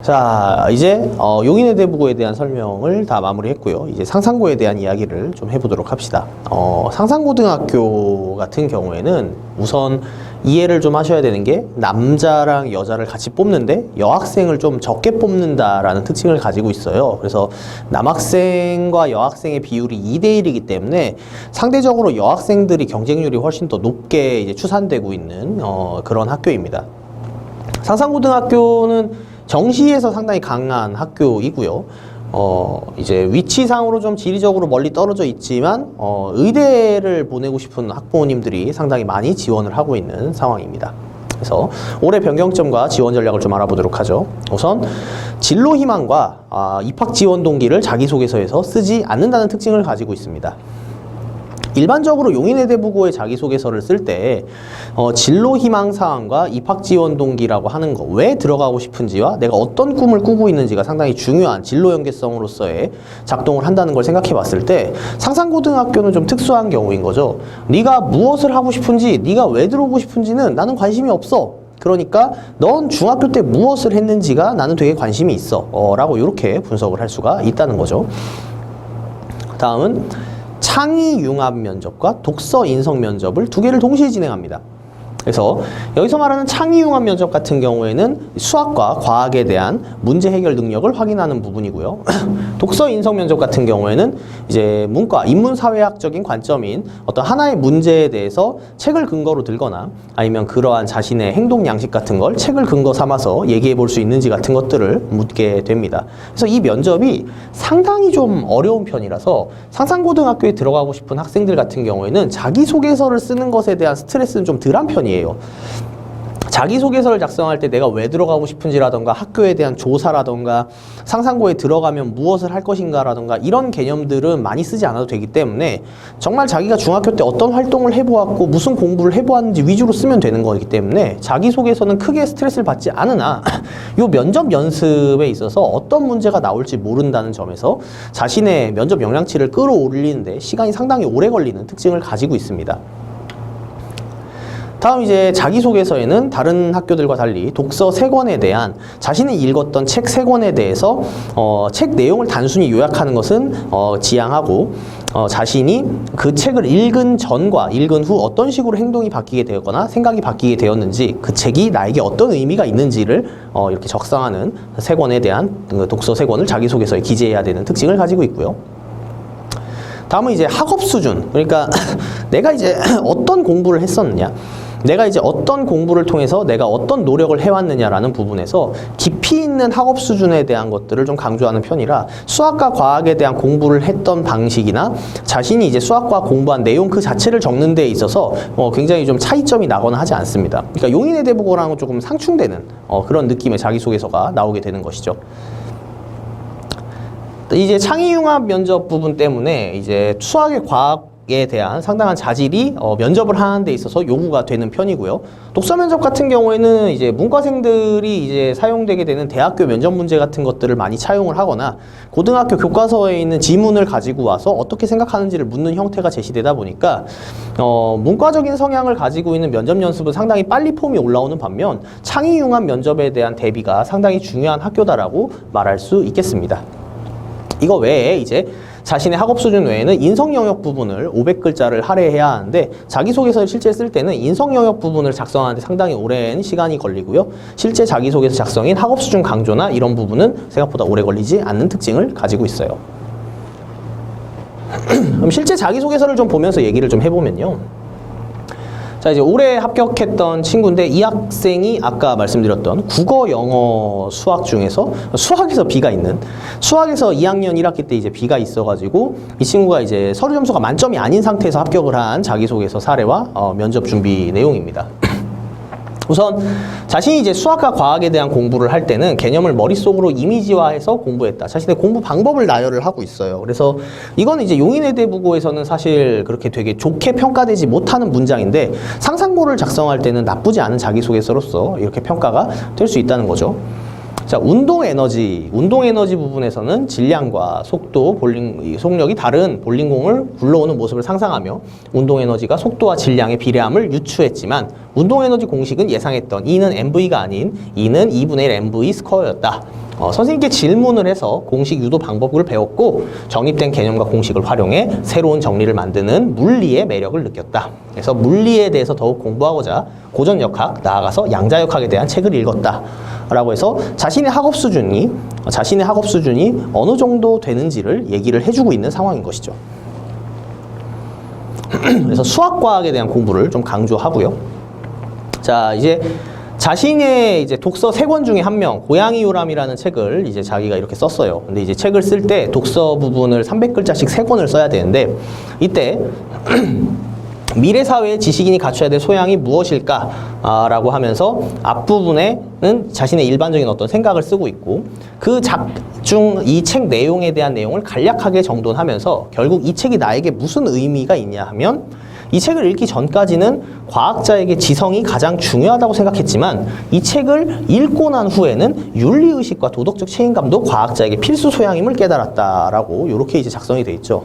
자, 이제 용인의 대부고에 대한 설명을 다 마무리했고요. 이제 상산고에 대한 이야기를 좀 해보도록 합시다. 상산고등학교 같은 경우에는 우선 이해를 좀 하셔야 되는 게 남자랑 여자를 같이 뽑는데 여학생을 좀 적게 뽑는다라는 특징을 가지고 있어요. 그래서 남학생과 여학생의 비율이 2대1이기 때문에 상대적으로 여학생들이 경쟁률이 훨씬 더 높게 이제 추산되고 있는 그런 학교입니다. 상산고등학교는 정시에서 상당히 강한 학교이고요. 이제 위치상으로 좀 지리적으로 멀리 떨어져 있지만 의대를 보내고 싶은 학부모님들이 상당히 많이 지원을 하고 있는 상황입니다. 그래서 올해 변경점과 지원 전략을 좀 알아보도록 하죠. 우선 진로 희망과 입학 지원 동기를 자기소개서에서 쓰지 않는다는 특징을 가지고 있습니다. 일반적으로 용인의 대부고의 자기소개서를 쓸 때 진로 희망 사항과 입학 지원 동기라고 하는 거, 왜 들어가고 싶은지와 내가 어떤 꿈을 꾸고 있는지가 상당히 중요한 진로 연계성으로서의 작동을 한다는 걸 생각해 봤을 때 상산고등학교는 좀 특수한 경우인 거죠. 네가 무엇을 하고 싶은지, 네가 왜 들어오고 싶은지는 나는 관심이 없어. 그러니까 넌 중학교 때 무엇을 했는지가 나는 되게 관심이 있어 라고 이렇게 분석을 할 수가 있다는 거죠. 다음은 창의 융합 면접과 독서 인성 면접을 두 개를 동시에 진행합니다. 그래서 여기서 말하는 창의 융합 면접 같은 경우에는 수학과 과학에 대한 문제 해결 능력을 확인하는 부분이고요. 독서 인성 면접 같은 경우에는 이제 문과, 인문사회학적인 관점인 어떤 하나의 문제에 대해서 책을 근거로 들거나 아니면 그러한 자신의 행동 양식 같은 걸 책을 근거 삼아서 얘기해 볼 수 있는지 같은 것들을 묻게 됩니다. 그래서 이 면접이 상당히 좀 어려운 편이라서 상산고등학교에 들어가고 싶은 학생들 같은 경우에는 자기소개서를 쓰는 것에 대한 스트레스는 좀 덜한 편이에요. 자기소개서를 작성할 때 내가 왜 들어가고 싶은지라던가 학교에 대한 조사라던가 상산고에 들어가면 무엇을 할 것인가라던가 이런 개념들은 많이 쓰지 않아도 되기 때문에 정말 자기가 중학교 때 어떤 활동을 해보았고 무슨 공부를 해보았는지 위주로 쓰면 되는 거기 때문에 자기소개서는 크게 스트레스를 받지 않으나 이 면접 연습에 있어서 어떤 문제가 나올지 모른다는 점에서 자신의 면접 역량치를 끌어올리는데 시간이 상당히 오래 걸리는 특징을 가지고 있습니다. 다음 이제 자기소개서에는 다른 학교들과 달리 독서 3권에 대한 자신이 읽었던 책 3권에 대해서 책 내용을 단순히 요약하는 것은 지양하고 자신이 그 책을 읽은 전과 읽은 후 어떤 식으로 행동이 바뀌게 되었거나 생각이 바뀌게 되었는지 그 책이 나에게 어떤 의미가 있는지를 이렇게 적상하는 3권에 대한 독서 3권을 자기소개서에 기재해야 되는 특징을 가지고 있고요. 다음은 이제 학업 수준, 그러니까 내가 이제 어떤 공부를 했었느냐, 내가 이제 어떤 공부를 통해서 내가 어떤 노력을 해왔느냐라는 부분에서 깊이 있는 학업 수준에 대한 것들을 좀 강조하는 편이라 수학과 과학에 대한 공부를 했던 방식이나 자신이 이제 수학과 공부한 내용 그 자체를 적는 데 있어서 굉장히 좀 차이점이 나거나 하지 않습니다. 그러니까 용인의 대부고랑은 조금 상충되는 그런 느낌의 자기소개서가 나오게 되는 것이죠. 이제 창의융합 면접 부분 때문에 이제 수학의 과학에 대한 상당한 자질이 면접을 하는 데 있어서 요구가 되는 편이고요. 독서 면접 같은 경우에는 이제 문과생들이 이제 사용되게 되는 대학교 면접 문제 같은 것들을 많이 차용을 하거나 고등학교 교과서에 있는 지문을 가지고 와서 어떻게 생각하는지를 묻는 형태가 제시되다 보니까 문과적인 성향을 가지고 있는 면접 연습은 상당히 빨리 폼이 올라오는 반면 창의융합 면접에 대한 대비가 상당히 중요한 학교다라고 말할 수 있겠습니다. 이거 외에 이제 자신의 학업 수준 외에는 인성 영역 부분을 500글자를 할애해야 하는데 자기소개서를 실제 쓸 때는 인성 영역 부분을 작성하는데 상당히 오랜 시간이 걸리고요. 실제 자기소개서 작성인 학업 수준 강조나 이런 부분은 생각보다 오래 걸리지 않는 특징을 가지고 있어요. 그럼 실제 자기소개서를 좀 보면서 얘기를 좀 해보면요. 자, 이제 올해 합격했던 친구인데 이 학생이 아까 말씀드렸던 국어, 영어, 수학 중에서 수학에서 B가 있는, 수학에서 2학년 1학기 때 이제 B가 있어가지고 이 친구가 이제 서류 점수가 만점이 아닌 상태에서 합격을 한 자기소개서 사례와 면접 준비 내용입니다. 우선 자신이 이제 수학과 과학에 대한 공부를 할 때는 개념을 머릿속으로 이미지화해서 공부했다. 자신의 공부 방법을 나열을 하고 있어요. 그래서 이거는 이제 용인의 대부고에서는 사실 그렇게 되게 좋게 평가되지 못하는 문장인데 상상고를 작성할 때는 나쁘지 않은 자기소개서로서 이렇게 평가가 될 수 있다는 거죠. 자, 운동 에너지 부분에서는 질량과 속도, 속력이 다른 볼링공을 굴러오는 모습을 상상하며 운동 에너지가 속도와 질량의 비례함을 유추했지만 운동 에너지 공식은 예상했던 E는 mv가 아닌 E는 2분의 1 mv 스퀘어였다. 선생님께 질문을 해서 공식 유도 방법을 배웠고 정립된 개념과 공식을 활용해 새로운 정리를 만드는 물리의 매력을 느꼈다. 그래서 물리에 대해서 더욱 공부하고자 고전역학, 나아가서 양자역학에 대한 책을 읽었다. 라고 해서 자신의 학업 수준이 어느 정도 되는지를 얘기를 해주고 있는 상황인 것이죠. 그래서 수학과학에 대한 공부를 좀 강조하고요. 자, 이제 자신의 이제 독서 3권 중에 한 명, 고양이 요람이라는 책을 이제 자기가 이렇게 썼어요. 근데 이제 책을 쓸 때 독서 부분을 300글자씩 3권을 써야 되는데 이때 미래 사회의 지식인이 갖춰야 될 소양이 무엇일까? 라고 하면서 앞부분에는 자신의 일반적인 어떤 생각을 쓰고 있고 그 작중 이 책 내용에 대한 내용을 간략하게 정돈하면서 결국 이 책이 나에게 무슨 의미가 있냐 하면 이 책을 읽기 전까지는 과학자에게 지성이 가장 중요하다고 생각했지만 이 책을 읽고 난 후에는 윤리의식과 도덕적 책임감도 과학자에게 필수 소양임을 깨달았다라고 이렇게 이제 작성이 돼 있죠.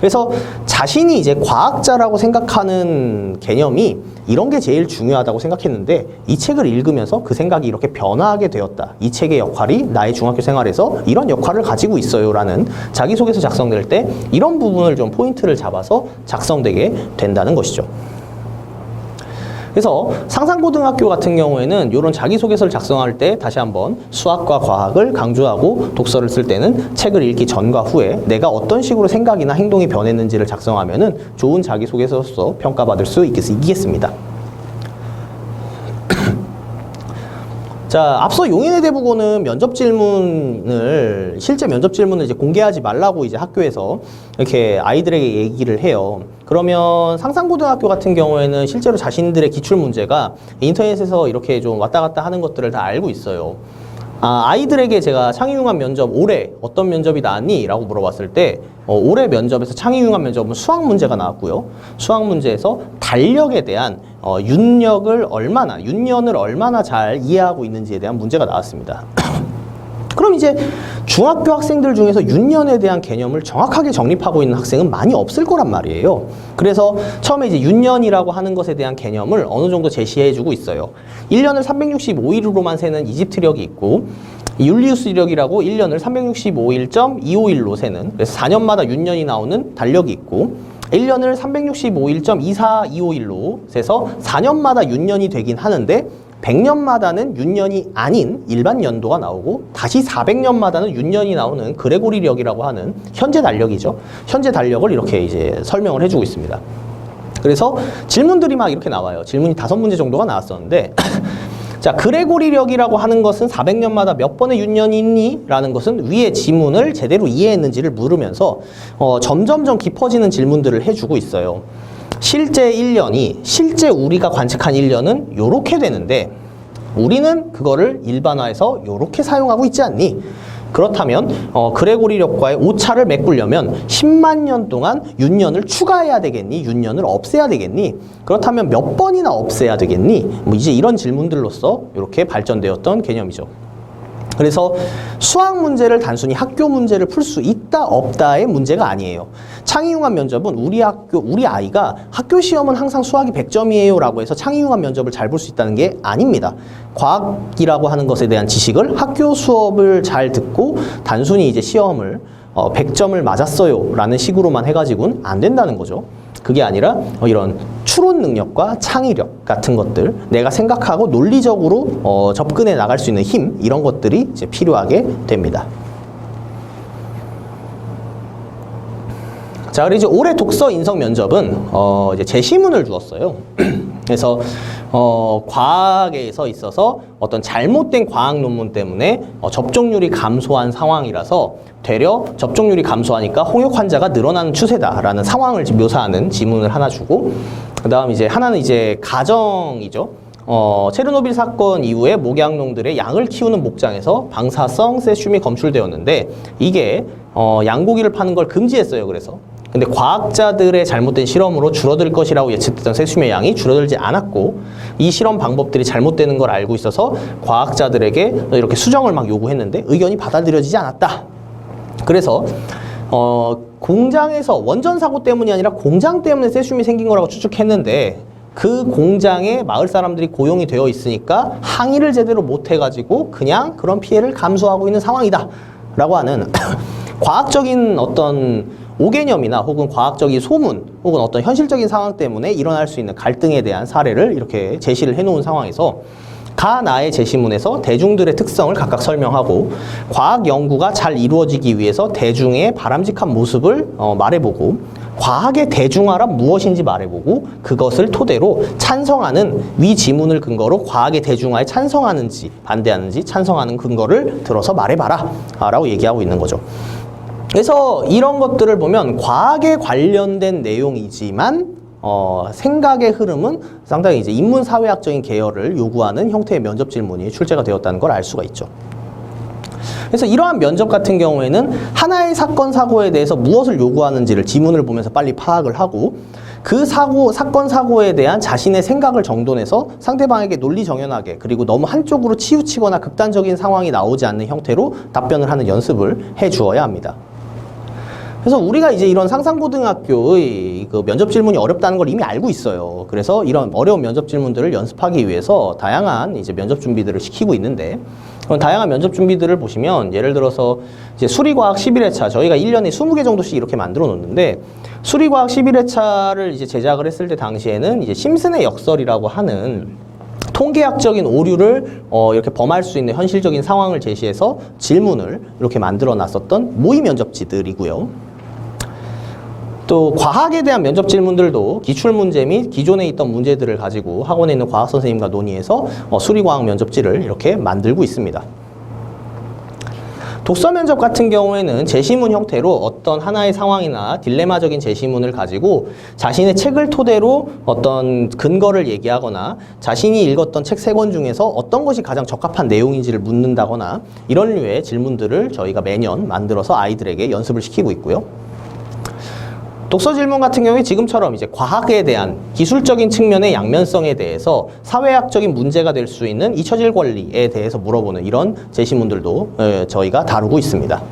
그래서 자신이 이제 과학자라고 생각하는 개념이 이런 게 제일 중요하다고 생각했는데 이 책을 읽으면서 그 생각이 이렇게 변화하게 되었다. 이 책의 역할이 나의 중학교 생활에서 이런 역할을 가지고 있어요 라는 자기소개서 작성될 때 이런 부분을 좀 포인트를 잡아서 작성되게 된다는 것이죠. 그래서 상상고등학교 같은 경우에는 이런 자기소개서를 작성할 때 다시 한번 수학과 과학을 강조하고 독서를 쓸 때는 책을 읽기 전과 후에 내가 어떤 식으로 생각이나 행동이 변했는지를 작성하면은 좋은 자기소개서로서 평가받을 수 있겠습니다. 자, 앞서 용인의 대부고는 실제 면접 질문을 이제 공개하지 말라고 이제 학교에서 이렇게 아이들에게 얘기를 해요. 그러면 상상고등학교 같은 경우에는 실제로 자신들의 기출 문제가 인터넷에서 이렇게 좀 왔다 갔다 하는 것들을 다 알고 있어요. 아이들에게 제가 창의융합 면접 올해 어떤 면접이 나왔니? 라고 물어봤을 때 올해 면접에서 창의융합 면접은 수학 문제가 나왔고요. 수학 문제에서 달력에 대한 윤년을 얼마나 잘 이해하고 있는지에 대한 문제가 나왔습니다. 그럼 이제 중학교 학생들 중에서 윤년에 대한 개념을 정확하게 정립하고 있는 학생은 많이 없을 거란 말이에요. 그래서 처음에 이제 윤년이라고 하는 것에 대한 개념을 어느 정도 제시해주고 있어요. 1년을 365일로만 세는 이집트력이 있고 율리우스력이라고 1년을 365일.251로 세는, 그래서 4년마다 윤년이 나오는 달력이 있고 1년을 365일.24251로 세서 4년마다 윤년이 되긴 하는데 100년마다는 윤년이 아닌 일반 연도가 나오고 다시 400년마다는 윤년이 나오는 그레고리력이라고 하는 현재 달력이죠. 현재 달력을 이렇게 이제 설명을 해주고 있습니다. 그래서 질문들이 막 이렇게 나와요. 질문이 5문제 정도가 나왔었는데 자, 그레고리력이라고 하는 것은 400년마다 몇 번의 윤년이 있니? 라는 것은 위의 지문을 제대로 이해했는지를 물으면서 점점점 깊어지는 질문들을 해주고 있어요. 실제 우리가 관측한 1년은 요렇게 되는데 우리는 그거를 일반화해서 요렇게 사용하고 있지 않니? 그렇다면 그레고리력과의 오차를 메꾸려면 10만 년 동안 윤년을 추가해야 되겠니? 윤년을 없애야 되겠니? 그렇다면 몇 번이나 없애야 되겠니? 뭐 이제 이런 질문들로서 이렇게 발전되었던 개념이죠. 그래서 수학 문제를 단순히 학교 문제를 풀 수 있다 없다의 문제가 아니에요. 창의융합 면접은 우리 아이가 학교 시험은 항상 수학이 100점이에요 라고 해서 창의융합 면접을 잘 볼 수 있다는 게 아닙니다. 과학이라고 하는 것에 대한 지식을 학교 수업을 잘 듣고 단순히 이제 시험을 100점을 맞았어요 라는 식으로만 해가지고는 안 된다는 거죠. 그게 아니라 이런 추론 능력과 창의력 같은 것들, 내가 생각하고 논리적으로 접근해 나갈 수 있는 힘, 이런 것들이 이제 필요하게 됩니다. 자, 그리고 이제 올해 독서 인성 면접은 이제 제시문을 주었어요. 그래서 과학에서 있어서 어떤 잘못된 과학 논문 때문에 접종률이 감소한 상황이라서 되려 접종률이 감소하니까 홍역 환자가 늘어나는 추세다라는 상황을 묘사하는 지문을 하나 주고, 그다음 이제 하나는 이제 가정이죠. 체르노빌 사건 이후에 목양농들의 양을 키우는 목장에서 방사성 세슘이 검출되었는데 이게 양고기를 파는 걸 금지했어요. 근데 과학자들의 잘못된 실험으로 줄어들 것이라고 예측됐던 세슘의 양이 줄어들지 않았고, 이 실험 방법들이 잘못되는 걸 알고 있어서 과학자들에게 이렇게 수정을 막 요구했는데 의견이 받아들여지지 않았다. 그래서 공장에서 원전 사고 때문이 아니라 공장 때문에 세슘이 생긴 거라고 추측했는데, 그 공장에 마을 사람들이 고용이 되어 있으니까 항의를 제대로 못 해가지고 그냥 그런 피해를 감수하고 있는 상황이다 라고 하는 과학적인 어떤 오개념이나 혹은 과학적인 소문 혹은 어떤 현실적인 상황 때문에 일어날 수 있는 갈등에 대한 사례를 이렇게 제시를 해놓은 상황에서, 가나의 제시문에서 대중들의 특성을 각각 설명하고 과학 연구가 잘 이루어지기 위해서 대중의 바람직한 모습을 말해보고, 과학의 대중화란 무엇인지 말해보고, 그것을 토대로 찬성하는 위 지문을 근거로 과학의 대중화에 찬성하는지 반대하는지 찬성하는 근거를 들어서 말해봐라 라고 얘기하고 있는 거죠. 그래서 이런 것들을 보면 과학에 관련된 내용이지만 생각의 흐름은 상당히 이제 인문사회학적인 계열을 요구하는 형태의 면접 질문이 출제가 되었다는 걸 알 수가 있죠. 그래서 이러한 면접 같은 경우에는 하나의 사건, 사고에 대해서 무엇을 요구하는지를 지문을 보면서 빨리 파악을 하고, 그 사건, 사고에 대한 자신의 생각을 정돈해서 상대방에게 논리 정연하게, 그리고 너무 한쪽으로 치우치거나 극단적인 상황이 나오지 않는 형태로 답변을 하는 연습을 해 주어야 합니다. 그래서 우리가 이제 이런 상상고등학교의 그 면접 질문이 어렵다는 걸 이미 알고 있어요. 그래서 이런 어려운 면접 질문들을 연습하기 위해서 다양한 이제 면접 준비들을 시키고 있는데, 다양한 면접 준비들을 보시면 예를 들어서 이제 수리과학 11회차, 저희가 1년에 20개 정도씩 이렇게 만들어 놓는데, 수리과학 11회차를 이제 제작을 했을 때 당시에는 이제 심슨의 역설이라고 하는 통계학적인 오류를 이렇게 범할 수 있는 현실적인 상황을 제시해서 질문을 이렇게 만들어 놨었던 모의 면접지들이고요. 또 과학에 대한 면접 질문들도 기출문제 및 기존에 있던 문제들을 가지고 학원에 있는 과학 선생님과 논의해서 수리과학 면접지를 이렇게 만들고 있습니다. 독서 면접 같은 경우에는 제시문 형태로 어떤 하나의 상황이나 딜레마적인 제시문을 가지고 자신의 책을 토대로 어떤 근거를 얘기하거나 자신이 읽었던 책 3권 중에서 어떤 것이 가장 적합한 내용인지를 묻는다거나, 이런 류의 질문들을 저희가 매년 만들어서 아이들에게 연습을 시키고 있고요. 독서 질문 같은 경우에 지금처럼 이제 과학에 대한 기술적인 측면의 양면성에 대해서 사회학적인 문제가 될 수 있는 잊혀질 권리에 대해서 물어보는 이런 제시문들도 저희가 다루고 있습니다.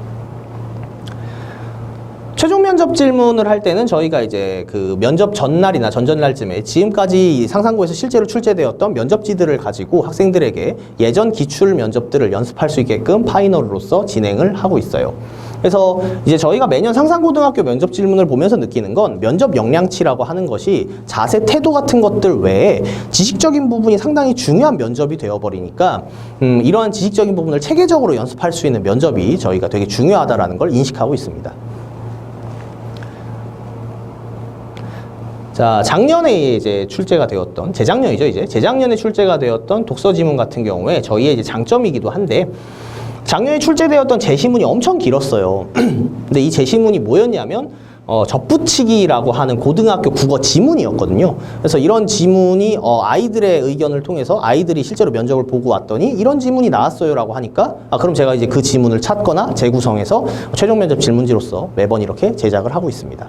최종 면접 질문을 할 때는 저희가 이제 그 면접 전날이나 전전날쯤에 지금까지 상상고에서 실제로 출제되었던 면접지들을 가지고 학생들에게 예전 기출 면접들을 연습할 수 있게끔 파이널로서 진행을 하고 있어요. 그래서 이제 저희가 매년 상상고등학교 면접 질문을 보면서 느끼는 건, 면접 역량치라고 하는 것이 자세, 태도 같은 것들 외에 지식적인 부분이 상당히 중요한 면접이 되어버리니까 이러한 지식적인 부분을 체계적으로 연습할 수 있는 면접이 저희가 되게 중요하다라는 걸 인식하고 있습니다. 자, 작년에 이제 출제가 되었던, 재작년이죠, 이제. 재작년에 출제가 되었던 독서 지문 같은 경우에 저희의 이제 장점이기도 한데, 작년에 출제되었던 제시문이 엄청 길었어요. 근데 이 제시문이 뭐였냐면, 접붙이기라고 하는 고등학교 국어 지문이었거든요. 그래서 이런 지문이 아이들의 의견을 통해서 아이들이 실제로 면접을 보고 왔더니 이런 지문이 나왔어요라고 하니까, 그럼 제가 이제 그 지문을 찾거나 재구성해서 최종 면접 질문지로서 매번 이렇게 제작을 하고 있습니다.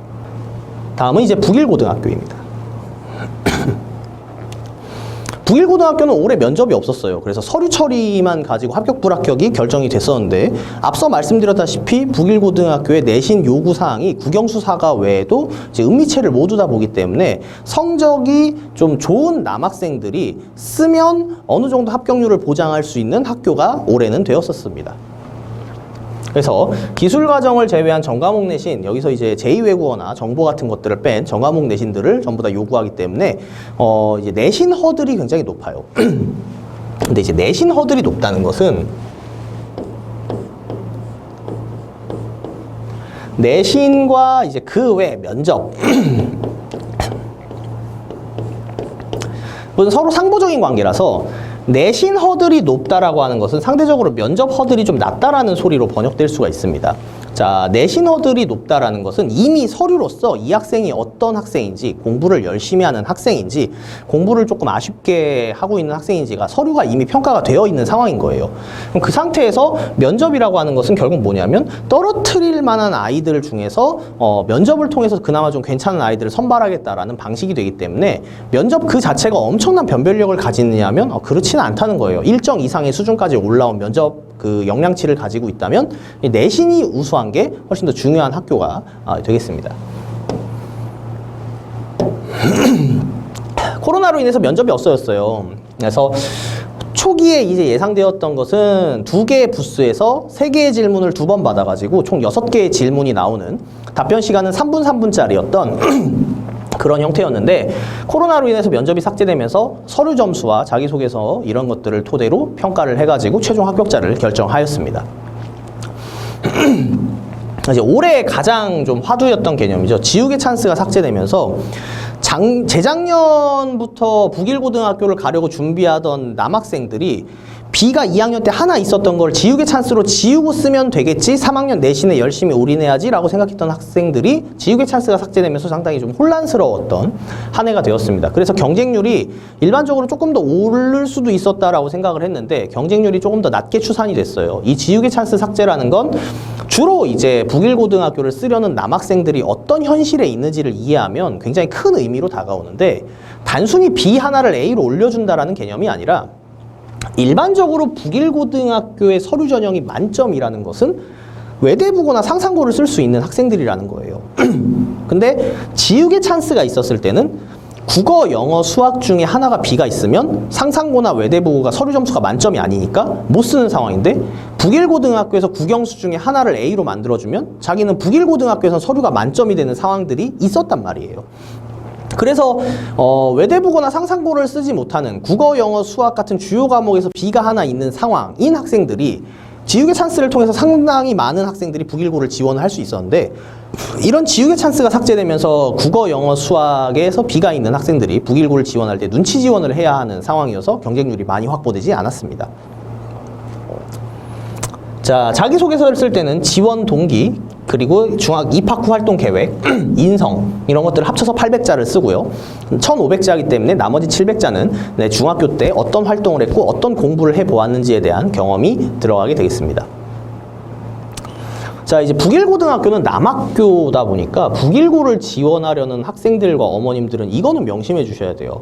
다음은 이제 북일고등학교입니다. 북일고등학교는 올해 면접이 없었어요. 그래서 서류 처리만 가지고 합격 불합격이 결정이 됐었는데, 앞서 말씀드렸다시피 북일고등학교의 내신 요구사항이 국영수사과 외에도 이제 은미체를 모두 다 보기 때문에 성적이 좀 좋은 남학생들이 쓰면 어느 정도 합격률을 보장할 수 있는 학교가 올해는 되었었습니다. 그래서 기술과정을 제외한 전과목 내신, 여기서 이제 제2외국어나 정보 같은 것들을 뺀 전과목 내신들을 전부 다 요구하기 때문에 이제 내신 허들이 굉장히 높아요. 근데 이제 내신 허들이 높다는 것은 내신과 이제 그 외 면접 서로 상보적인 관계라서, 내신 허들이 높다라고 하는 것은 상대적으로 면접 허들이 좀 낮다라는 소리로 번역될 수가 있습니다. 자, 자, 내신어들이 높다라는 것은 이미 서류로서 이 학생이 어떤 학생인지, 공부를 열심히 하는 학생인지, 공부를 조금 아쉽게 하고 있는 학생인지가 서류가 이미 평가가 되어 있는 상황인 거예요. 그럼 그 상태에서 면접이라고 하는 것은 결국 뭐냐면 떨어뜨릴 만한 아이들 중에서 면접을 통해서 그나마 좀 괜찮은 아이들을 선발하겠다라는 방식이 되기 때문에 면접 그 자체가 엄청난 변별력을 가지느냐면 그렇지는 않다는 거예요. 일정 이상의 수준까지 올라온 면접 그 역량치를 가지고 있다면 내신이 우수한 게 훨씬 더 중요한 학교가 되겠습니다. 코로나로 인해서 면접이 없어졌어요. 그래서 초기에 이제 예상되었던 것은 2개의 부스에서 3개의 질문을 2번 받아가지고 총 6개의 질문이 나오는 답변 시간은 3분 3분짜리였던 그런 형태였는데 코로나로 인해서 면접이 삭제되면서 서류 점수와 자기소개서 이런 것들을 토대로 평가를 해가지고 최종 합격자를 결정하였습니다. 이제 올해 가장 좀 화두였던 개념이죠. 지우개 찬스가 삭제되면서 재작년부터 북일고등학교를 가려고 준비하던 남학생들이 B가 2학년 때 하나 있었던 걸 지우개 찬스로 지우고 쓰면 되겠지, 3학년 내신에 열심히 올인해야지 라고 생각했던 학생들이 지우개 찬스가 삭제되면서 상당히 좀 혼란스러웠던 한 해가 되었습니다. 그래서 경쟁률이 일반적으로 조금 더 오를 수도 있었다라고 생각을 했는데 경쟁률이 조금 더 낮게 추산이 됐어요. 이 지우개 찬스 삭제라는 건 주로 이제 북일고등학교를 쓰려는 남학생들이 어떤 현실에 있는지를 이해하면 굉장히 큰 의미로 다가오는데 단순히 B 하나를 A로 올려준다라는 개념이 아니라 일반적으로 북일고등학교의 서류 전형이 만점이라는 것은 외대부고나 상상고를 쓸 수 있는 학생들이라는 거예요. 근데 지우개 찬스가 있었을 때는 국어, 영어, 수학 중에 하나가 B가 있으면 상상고나 외대부고가 서류 점수가 만점이 아니니까 못 쓰는 상황인데 북일고등학교에서 국영수 중에 하나를 A로 만들어주면 자기는 북일고등학교에서 서류가 만점이 되는 상황들이 있었단 말이에요. 그래서 외대부고나 상상고를 쓰지 못하는 국어, 영어, 수학 같은 주요 과목에서 B가 하나 있는 상황인 학생들이 지우개 찬스를 통해서 상당히 많은 학생들이 북일고를 지원을 할 수 있었는데 이런 지우개 찬스가 삭제되면서 국어, 영어, 수학에서 B가 있는 학생들이 북일고를 지원할 때 눈치 지원을 해야 하는 상황이어서 경쟁률이 많이 확보되지 않았습니다. 자, 자기소개서를 쓸 때는 지원 동기, 그리고 중학 입학 후 활동 계획, 인성 이런 것들을 합쳐서 800자를 쓰고요. 1500자이기 때문에 나머지 700자는 내 중학교 때 어떤 활동을 했고 어떤 공부를 해보았는지에 대한 경험이 들어가게 되겠습니다. 자, 이제 북일고등학교는 남학교다 보니까 북일고를 지원하려는 학생들과 어머님들은 이거는 명심해 주셔야 돼요.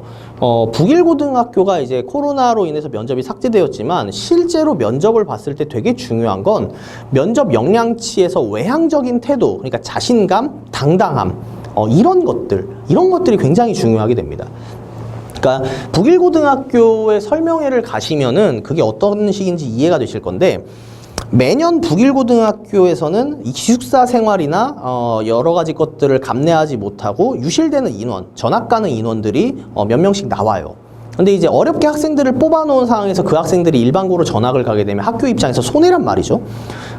북일고등학교가 이제 코로나로 인해서 면접이 삭제되었지만 실제로 면접을 봤을 때 되게 중요한 건 면접 역량치에서 외향적인 태도, 그러니까 자신감, 당당함, 이런 것들이 굉장히 중요하게 됩니다. 그러니까 북일고등학교의 설명회를 가시면은 그게 어떤 식인지 이해가 되실 건데 매년 북일고등학교에서는 이 기숙사 생활이나 여러 가지 것들을 감내하지 못하고 유실되는 인원, 전학 가는 인원들이 몇 명씩 나와요. 근데 이제 어렵게 학생들을 뽑아놓은 상황에서 그 학생들이 일반고로 전학을 가게 되면 학교 입장에서 손해란 말이죠.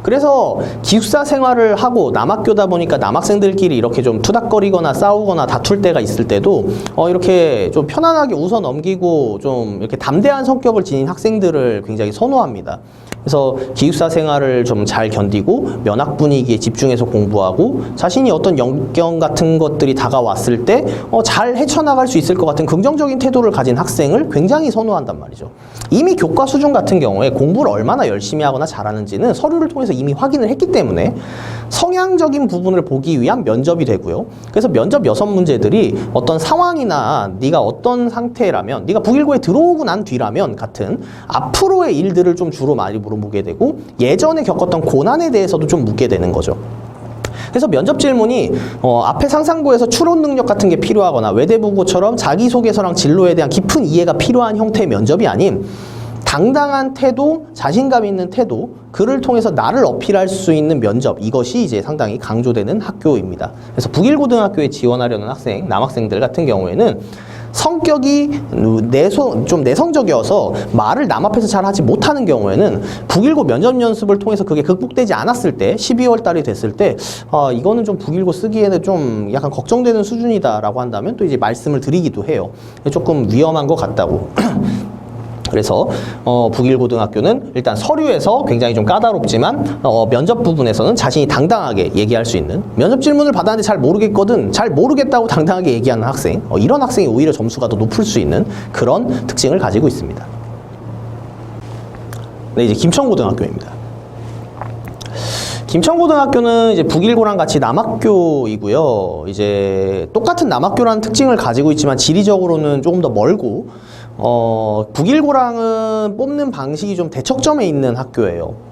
그래서 기숙사 생활을 하고 남학교다 보니까 남학생들끼리 이렇게 좀 투닥거리거나 싸우거나 다툴 때가 있을 때도 이렇게 좀 편안하게 웃어 넘기고 좀 이렇게 담대한 성격을 지닌 학생들을 굉장히 선호합니다. 그래서 기숙사 생활을 좀 잘 견디고 면학 분위기에 집중해서 공부하고 자신이 어떤 역경 같은 것들이 다가왔을 때 잘 헤쳐나갈 수 있을 것 같은 긍정적인 태도를 가진 학생을 굉장히 선호한단 말이죠. 이미 교과 수준 같은 경우에 공부를 얼마나 열심히 하거나 잘하는지는 서류를 통해서 이미 확인을 했기 때문에 성향적인 부분을 보기 위한 면접이 되고요. 그래서 면접 6문제들이 어떤 상황이나 네가 어떤 상태라면, 네가 북일고에 들어오고 난 뒤라면 같은 앞으로의 일들을 좀 주로 많이 물어보게 되고 예전에 겪었던 고난에 대해서도 좀 묻게 되는 거죠. 그래서 면접 질문이 앞에 상상고에서 추론 능력 같은 게 필요하거나 외대부고처럼 자기소개서랑 진로에 대한 깊은 이해가 필요한 형태의 면접이 아닌 당당한 태도, 자신감 있는 태도, 그를 통해서 나를 어필할 수 있는 면접, 이것이 이제 상당히 강조되는 학교입니다. 그래서 북일고등학교에 지원하려는 학생, 남학생들 같은 경우에는 성격이 좀 내성적이어서 말을 남 앞에서 잘 하지 못하는 경우에는 북일고 면접 연습을 통해서 그게 극복되지 않았을 때 12월 달이 됐을 때 이거는 좀 북일고 쓰기에는 좀 약간 걱정되는 수준이다 라고 한다면 또 이제 말씀을 드리기도 해요. 조금 위험한 것 같다고. 그래서 북일고등학교는 일단 서류에서 굉장히 좀 까다롭지만 면접 부분에서는 자신이 당당하게 얘기할 수 있는, 면접 질문을 받았는데 잘 모르겠거든, 잘 모르겠다고 당당하게 얘기하는 학생, 이런 학생이 오히려 점수가 더 높을 수 있는 그런 특징을 가지고 있습니다. 네, 이제 김천고등학교입니다. 김천고등학교는 이제 북일고랑 같이 남학교이고요. 이제 똑같은 남학교라는 특징을 가지고 있지만 지리적으로는 조금 더 멀고, 북일고랑은 뽑는 방식이 좀 대척점에 있는 학교예요.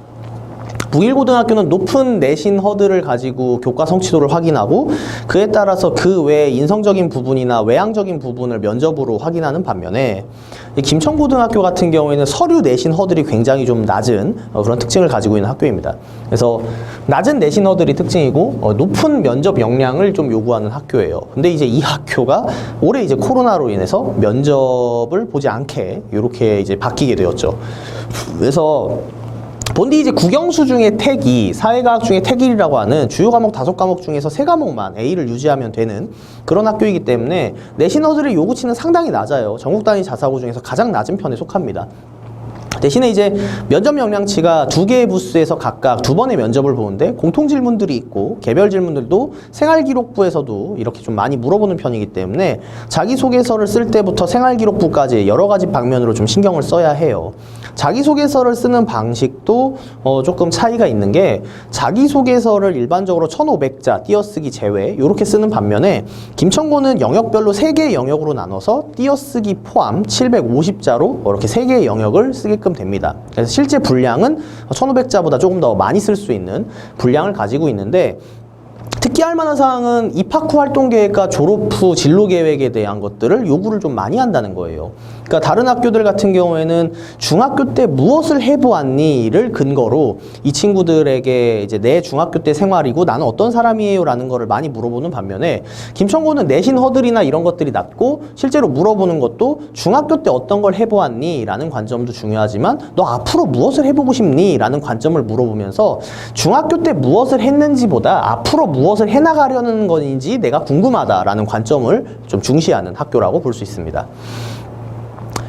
북일고등학교는 높은 내신 허들을 가지고 교과 성취도를 확인하고 그에 따라서 그 외에 인성적인 부분이나 외향적인 부분을 면접으로 확인하는 반면에 김천고등학교 같은 경우에는 서류 내신 허들이 굉장히 좀 낮은 그런 특징을 가지고 있는 학교입니다. 그래서 낮은 내신 허들이 특징이고 높은 면접 역량을 좀 요구하는 학교예요. 근데 이제 이 학교가 올해 이제 코로나로 인해서 면접을 보지 않게 이렇게 이제 바뀌게 되었죠. 그래서 본디 이제 국영수 중에 택이, 사회과학 중에 택일이라고 하는 주요 과목 5과목 중에서 3과목만 A를 유지하면 되는 그런 학교이기 때문에 내신 허들의 요구치는 상당히 낮아요. 전국 단위 자사고 중에서 가장 낮은 편에 속합니다. 대신에 이제 면접 역량치가 2개의 부스에서 각각 2번의 면접을 보는데 공통 질문들이 있고 개별 질문들도 생활기록부에서도 이렇게 좀 많이 물어보는 편이기 때문에 자기소개서를 쓸 때부터 생활기록부까지 여러 가지 방면으로 좀 신경을 써야 해요. 자기소개서를 쓰는 방식도 조금 차이가 있는 게 자기소개서를 일반적으로 1500자 띄어쓰기 제외 이렇게 쓰는 반면에 김천고는 영역별로 3개의 영역으로 나눠서 띄어쓰기 포함 750자로 이렇게 3개의 영역을 쓰게끔 됩니다. 그래서 실제 분량은 1500자보다 조금 더 많이 쓸 수 있는 분량을 가지고 있는데 특기할 만한 사항은 입학 후 활동계획과 졸업 후 진로계획에 대한 것들을 요구를 좀 많이 한다는 거예요. 그러니까 다른 학교들 같은 경우에는 중학교 때 무엇을 해보았니?를 근거로 이 친구들에게 이제 내 중학교 때 생활이고 나는 어떤 사람이에요? 라는 거를 많이 물어보는 반면에 김천고는 내신 허들이나 이런 것들이 낮고 실제로 물어보는 것도 중학교 때 어떤 걸 해보았니? 라는 관점도 중요하지만 너 앞으로 무엇을 해보고 싶니? 라는 관점을 물어보면서 중학교 때 무엇을 했는지보다 앞으로 무엇을 해나가려는 건지 내가 궁금하다라는 관점을 좀 중시하는 학교라고 볼 수 있습니다.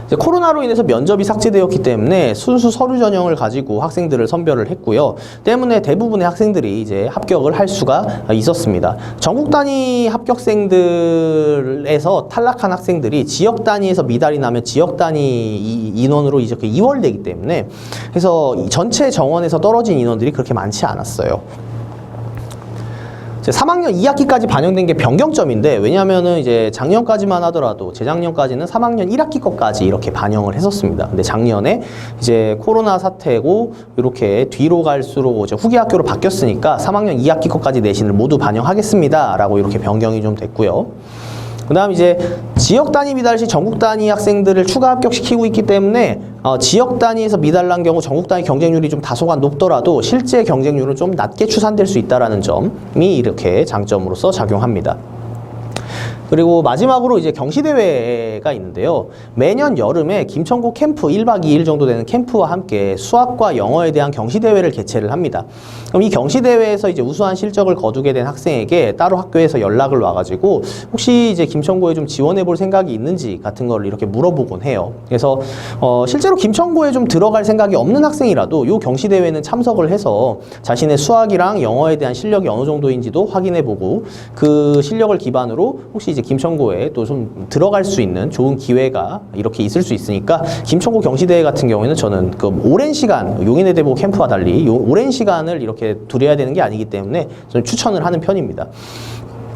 이제 코로나로 인해서 면접이 삭제되었기 때문에 순수 서류 전형을 가지고 학생들을 선별을 했고요. 때문에 대부분의 학생들이 이제 합격을 할 수가 있었습니다. 전국 단위 합격생들에서 탈락한 학생들이 지역 단위에서 미달이 나면 지역 단위 인원으로 이제 이월되기 때문에 그래서 전체 정원에서 떨어진 인원들이 그렇게 많지 않았어요. 3학년 2학기까지 반영된 게 변경점인데 왜냐하면은 이제 작년까지만 하더라도 재작년까지는 3학년 1학기 것까지 이렇게 반영을 했었습니다. 근데 작년에 이제 코로나 사태고 이렇게 뒤로 갈수록 이제 후기 학교로 바뀌었으니까 3학년 2학기 것까지 내신을 모두 반영하겠습니다. 라고 이렇게 변경이 좀 됐고요. 그 다음 이제 지역 단위 미달 시 전국 단위 학생들을 추가 합격시키고 있기 때문에 지역 단위에서 미달 난 경우 전국 단위 경쟁률이 좀 다소간 높더라도 실제 경쟁률은 좀 낮게 추산될 수 있다는 점이 이렇게 장점으로서 작용합니다. 그리고 마지막으로 이제 경시대회가 있는데요. 매년 여름에 김천고 캠프 1박 2일 정도 되는 캠프와 함께 수학과 영어에 대한 경시대회를 개최를 합니다. 그럼 이 경시대회에서 이제 우수한 실적을 거두게 된 학생에게 따로 학교에서 연락을 와가지고 혹시 이제 김천고에 좀 지원해 볼 생각이 있는지 같은 걸 이렇게 물어보곤 해요. 그래서 실제로 김천고에 좀 들어갈 생각이 없는 학생이라도 이 경시대회는 참석을 해서 자신의 수학이랑 영어에 대한 실력이 어느 정도인지도 확인해 보고 그 실력을 기반으로 혹시 이제 김천고에 또 좀 들어갈 수 있는 좋은 기회가 이렇게 있을 수 있으니까 김천고 경시대회 같은 경우에는 저는 그 오랜 시간 용인의 대보 캠프와 달리 오랜 시간을 이렇게 두려야 되는 게 아니기 때문에 저는 추천을 하는 편입니다.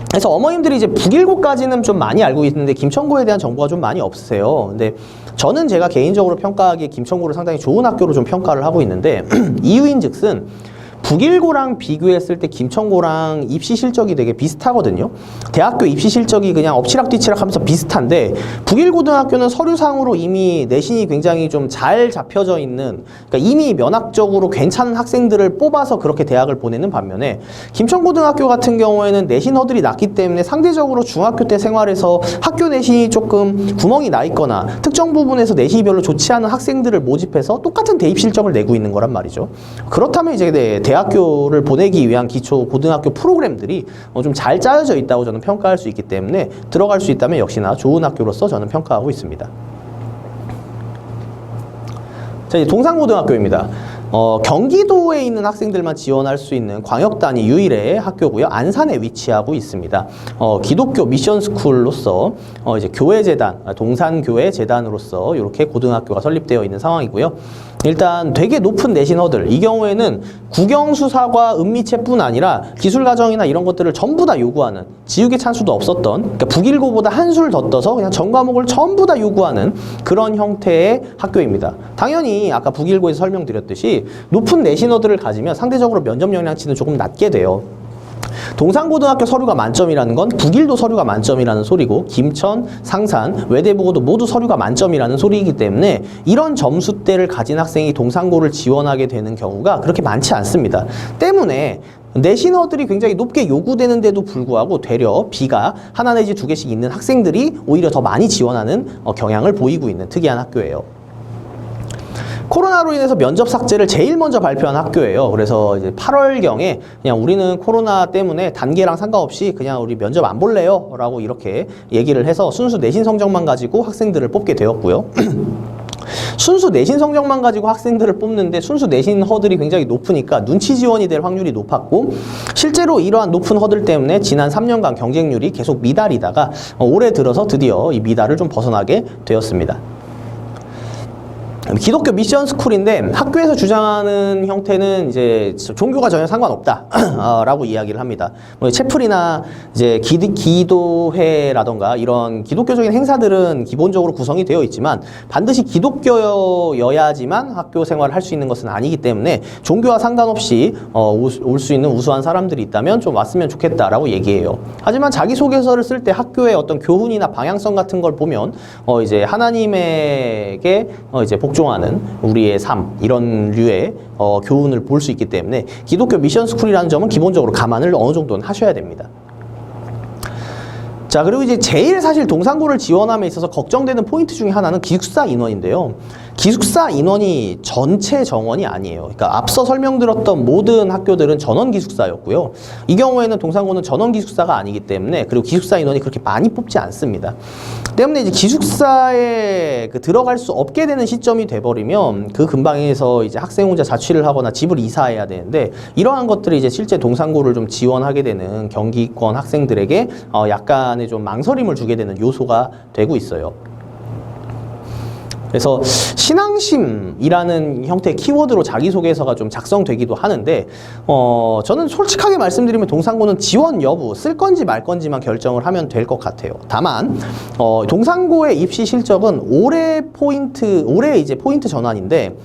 그래서 어머님들이 이제 북일고까지는 좀 많이 알고 있는데 김천고에 대한 정보가 좀 많이 없으세요. 근데 저는 제가 개인적으로 평가하기에 김천고를 상당히 좋은 학교로 좀 평가를 하고 있는데 이유인즉슨 북일고랑 비교했을 때 김천고랑 입시 실적이 되게 비슷하거든요. 대학교 입시 실적이 그냥 엎치락뒤치락 하면서 비슷한데 북일고등학교는 서류상으로 이미 내신이 굉장히 좀 잘 잡혀져 있는, 그러니까 이미 면학적으로 괜찮은 학생들을 뽑아서 그렇게 대학을 보내는 반면에 김천고등학교 같은 경우에는 내신 허들이 낮기 때문에 상대적으로 중학교 때 생활에서 학교 내신이 조금 구멍이 나 있거나 특정 부분에서 내신이 별로 좋지 않은 학생들을 모집해서 똑같은 대입 실적을 내고 있는 거란 말이죠. 그렇다면 이제 대학교를 보내기 위한 기초 고등학교 프로그램들이 좀 잘 짜여져 있다고 저는 평가할 수 있기 때문에 들어갈 수 있다면 역시나 좋은 학교로서 저는 평가하고 있습니다. 자, 이제 동산고등학교입니다. 경기도에 있는 학생들만 지원할 수 있는 광역단위 유일의 학교고요. 안산에 위치하고 있습니다. 기독교 미션스쿨로서 이제 교회재단, 동산교회재단으로서 이렇게 고등학교가 설립되어 있는 상황이고요. 일단 되게 높은 내신 허들, 이 경우에는 국영수사과 은미체뿐 아니라 기술과정이나 이런 것들을 전부 다 요구하는, 지우개 찬수도 없었던, 그러니까 북일고보다 한술 더 떠서 그냥 전 과목을 전부 다 요구하는 그런 형태의 학교입니다. 당연히 아까 북일고에서 설명드렸듯이 높은 내신 허들을 가지면 상대적으로 면접 영향치는 조금 낮게 돼요. 동산고등학교 서류가 만점이라는 건 북일도 서류가 만점이라는 소리고, 김천, 상산, 외대보고도 모두 서류가 만점이라는 소리이기 때문에 이런 점수대를 가진 학생이 동산고를 지원하게 되는 경우가 그렇게 많지 않습니다. 때문에 내신 허들이 굉장히 높게 요구되는데도 불구하고 되려 B가 하나 내지 두 개씩 있는 학생들이 오히려 더 많이 지원하는 경향을 보이고 있는 특이한 학교예요. 코로나로 인해서 면접 삭제를 제일 먼저 발표한 학교예요. 그래서 이제 8월경에 그냥 우리는 코로나 때문에 단계랑 상관없이 그냥 우리 면접 안 볼래요 라고 이렇게 얘기를 해서 순수 내신 성적만 가지고 학생들을 뽑게 되었고요. 순수 내신 성적만 가지고 학생들을 뽑는데 순수 내신 허들이 굉장히 높으니까 눈치 지원이 될 확률이 높았고, 실제로 이러한 높은 허들 때문에 지난 3년간 경쟁률이 계속 미달이다가 올해 들어서 드디어 이 미달을 좀 벗어나게 되었습니다. 기독교 미션 스쿨인데 학교에서 주장하는 형태는 이제 종교가 전혀 상관없다 라고 이야기를 합니다. 뭐 채플이나 이제 기도회라던가 이런 기독교적인 행사들은 기본적으로 구성이 되어 있지만 반드시 기독교여야지만 학교 생활을 할 수 있는 것은 아니기 때문에 종교와 상관없이 올 수 있는 우수한 사람들이 있다면 좀 왔으면 좋겠다라고 얘기해요. 하지만 자기소개서를 쓸 때 학교의 어떤 교훈이나 방향성 같은 걸 보면 이제 하나님에게 이제 복종하는 우리의 삶, 이런 류의 교훈을 볼 수 있기 때문에 기독교 미션 스쿨이라는 점은 기본적으로 감안을 어느 정도는 하셔야 됩니다. 자, 그리고 이제 제일 사실 동산고를 지원함에 있어서 걱정되는 포인트 중에 하나는 기숙사 인원인데요. 기숙사 인원이 전체 정원이 아니에요. 그러니까 앞서 설명드렸던 모든 학교들은 전원 기숙사였고요. 이 경우에는 동산고는 전원 기숙사가 아니기 때문에, 그리고 기숙사 인원이 그렇게 많이 뽑지 않습니다. 때문에 이제 기숙사에 들어갈 수 없게 되는 시점이 돼버리면 그 근방에서 이제 학생 혼자 자취를 하거나 집을 이사해야 되는데, 이러한 것들이 이제 실제 동산고를 좀 지원하게 되는 경기권 학생들에게 약간의 좀 망설임을 주게 되는 요소가 되고 있어요. 그래서 신앙심이라는 형태의 키워드로 자기소개서가 좀 작성되기도 하는데, 저는 솔직하게 말씀드리면 동산고는 지원 여부, 쓸 건지 말 건지만 결정을 하면 될 것 같아요. 다만 동산고의 입시 실적은 올해 이제 포인트 전환인데,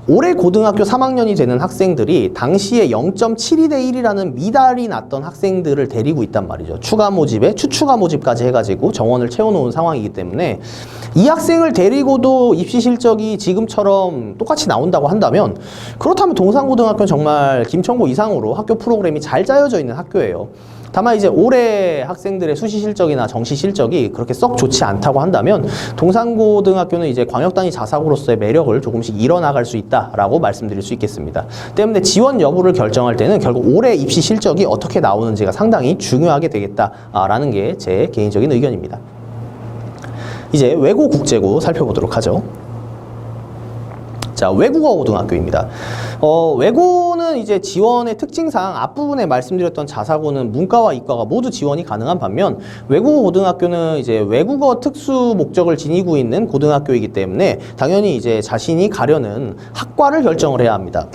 올해 고등학교 3학년이 되는 학생들이 당시에 0.72대 1이라는 미달이 났던 학생들을 데리고 있단 말이죠. 추가 모집에 추추가 모집까지 해가지고 정원을 채워놓은 상황이기 때문에 이 학생을 데리고도 입시 실적이 지금처럼 똑같이 나온다고 한다면, 그렇다면 동산고등학교는 정말 김천고 이상으로 학교 프로그램이 잘 짜여져 있는 학교예요. 다만 이제 올해 학생들의 수시 실적이나 정시 실적이 그렇게 썩 좋지 않다고 한다면 동산고등학교는 이제 광역단위 자사고로서의 매력을 조금씩 잃어나갈 수 있다라고 말씀드릴 수 있겠습니다. 때문에 지원 여부를 결정할 때는 결국 올해 입시 실적이 어떻게 나오는지가 상당히 중요하게 되겠다라는 게 제 개인적인 의견입니다. 이제 외고 국제고 살펴보도록 하죠. 자, 외국어 고등학교입니다. 외고는 이제 지원의 특징상 앞부분에 말씀드렸던 자사고는 문과와 이과가 모두 지원이 가능한 반면, 외국어 고등학교는 이제 외국어 특수 목적을 지니고 있는 고등학교이기 때문에 당연히 이제 자신이 가려는 학과를 결정을 해야 합니다.